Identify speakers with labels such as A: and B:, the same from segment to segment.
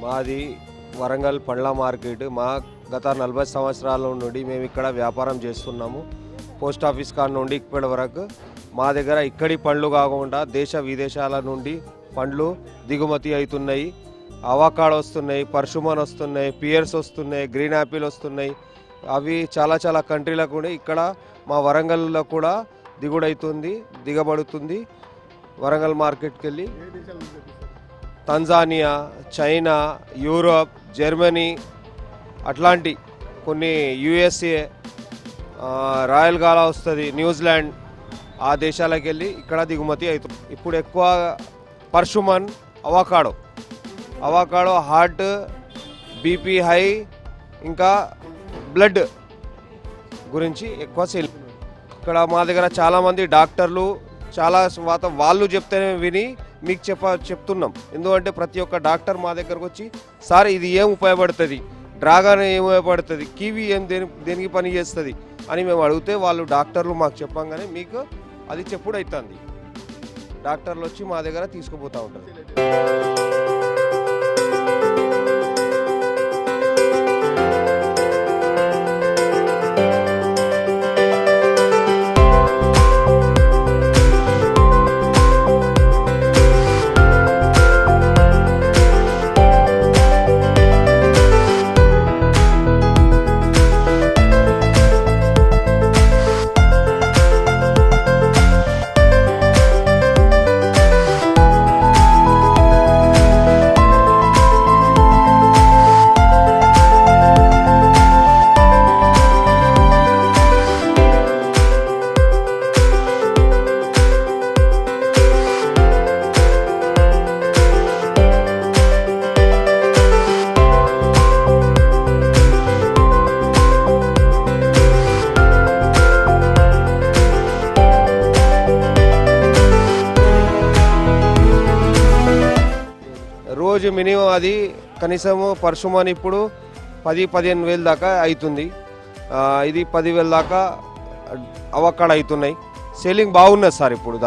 A: మాది వరంగల్ పండ్ల మార్కెట్. మా గత 40 సంవత్సరాల నుండి మేము ఇక్కడ వ్యాపారం చేస్తున్నాము. పోస్ట్ ఆఫీస్ కాడ నుండి ఇప్పటి వరకు మా దగ్గర ఇక్కడి పండ్లు కాకుండా దేశ విదేశాల నుండి పండ్లు దిగుమతి అవుతున్నాయి. అవకాడో వస్తున్నాయి, పర్షుమన్ వస్తున్నాయి, పియర్స్ వస్తున్నాయి, గ్రీన్ యాపిల్ వస్తున్నాయి. అవి చాలా కంట్రీలకు కూడా ఇక్కడ మా వరంగల్లో కూడా దిగబడుతుంది. వరంగల్ మార్కెట్కి వెళ్ళి తంజానియా, చైనా, యూరోప్, జర్మనీ అట్లాంటి కొన్ని USA, రాయల్ గాలా వస్తుంది, న్యూజిలాండ్, ఆ దేశాలకు వెళ్ళి ఇక్కడ దిగుమతి అవుతుంది. ఇప్పుడు ఎక్కువ పర్షుమన్, అవకాడో హార్ట్, BP హై, ఇంకా బ్లడ్ గురించి ఎక్కువ సేల్. ఇక్కడ మా దగ్గర చాలామంది డాక్టర్లు వాళ్ళు చెప్తేనే విని మీకు చెప్తున్నాం. ఎందుకంటే ప్రతి ఒక్క డాక్టర్ మా దగ్గరకు వచ్చి సార్ ఇది ఏం ఉపయోగపడుతుంది, డ్రాగన్ ఏం ఉపయోగపడుతుంది, కివి ఏం దేనికి పని చేస్తుంది అని మేము అడిగితే వాళ్ళు డాక్టర్లు మాకు చెప్పంగానే మీకు అది చెప్పుడు అవుతుంది. డాక్టర్లు వచ్చి మా దగ్గర తీసుకుపోతూ ఉంటారు. రోజు మినిమం అది కనీసము పర్షుమన్ ఇప్పుడు 10-15 వేలు దాకా అవుతుంది. ఇది 10,000 దాకా అవకాడో అవుతున్నాయి. సేలింగ్ బాగున్నది సార్. ఇప్పుడు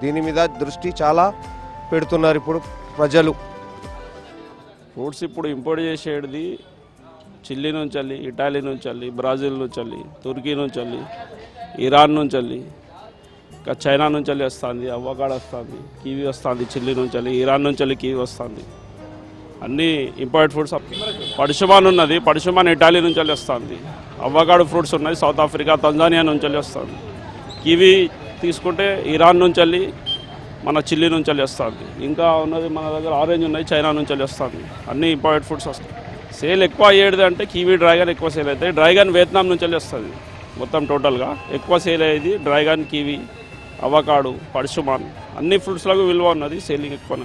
A: దీని మీద దృష్టి చాలా పెడుతున్నారు ఇప్పుడు ప్రజలు.
B: ఫ్రూట్స్ ఇప్పుడు ఇంపోర్ట్ చేసేది చిల్లీ నుంచి వెళ్ళి, ఇటాలీ నుంచి వెళ్ళి, బ్రాజిల్ నుంచి వెళ్ళి, తుర్కీ నుంచి వెళ్ళి, ఇరాన్ నుంచి వెళ్ళి, ఇంకా చైనా నుంచి వెళ్ళి వస్తుంది, అవకాడో వస్తుంది, కివి వస్తుంది, చిల్లీ నుంచి వెళ్ళి, ఇరాన్ నుంచి వెళ్ళి కివి వస్తుంది. అన్నీ ఇంపోర్టెడ్ ఫ్రూట్స్. పర్షుమన్ ఉన్నది, పర్షుమన్ ఇటాలీ నుంచి వెళ్ళి వస్తుంది. అవకాడో ఫ్రూట్స్ ఉన్నాయి, సౌత్ ఆఫ్రికా, తంజానియా నుంచి వెళ్ళి వస్తుంది. కివి తీసుకుంటే ఇరాన్ నుంచి వెళ్ళి, మన చిల్లీ నుంచి వెళ్ళి వస్తుంది. ఇంకా ఉన్నది మన దగ్గర ఆరెంజ్ ఉన్నాయి, చైనా నుంచి వెళ్ళి వస్తుంది. అన్నీ ఇంపోర్టెడ్ ఫ్రూట్స్ వస్తాయి. సేల్ ఎక్కువ అయ్యేది అంటే కివి, డ్రాగన్ ఎక్కువ సేల్ అవుతాయి. డ్రాగన్ వియత్నాం నుంచి వెళ్ళి వస్తుంది. మొత్తం టోటల్గా ఎక్కువ సేల్ అయ్యేది డ్రాగన్, కివి, అవకాడో, పర్షుమన్. అన్ని ఫ్రూట్స్లకు విలువ ఉన్నది, సేలింగ్ ఎక్కువ.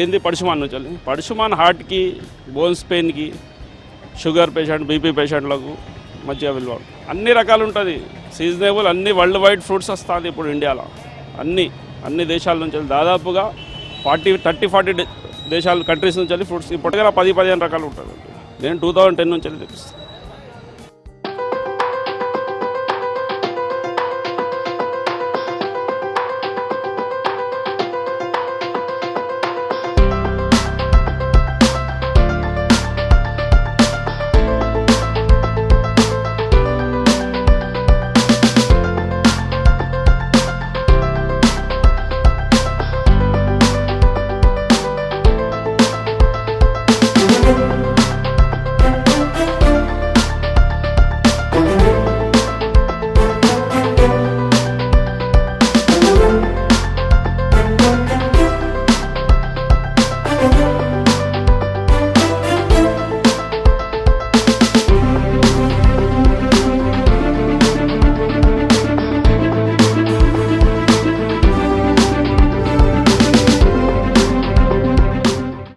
B: ఏంది పర్షుమన్ నుంచి వెళ్ళి, పర్షుమన్ హార్ట్కి, బోన్స్ పెయిన్కి, షుగర్ పేషెంట్, BP పేషెంట్లకు మంచిగా విలువ. అన్ని రకాలు ఉంటుంది, సీజనబుల్. అన్ని వరల్డ్ వైడ్ ఫ్రూట్స్ వస్తుంది ఇప్పుడు ఇండియాలో. అన్ని దేశాల నుంచి వెళ్ళి దాదాపుగా 30-40 దేశాల కంట్రీస్ నుంచి వెళ్ళి ఫ్రూట్స్ ఇప్పుడు 10-15 రకాలు ఉంటుంది. నేను 2010 నుంచి వెళ్ళి తెప్పిస్తాను.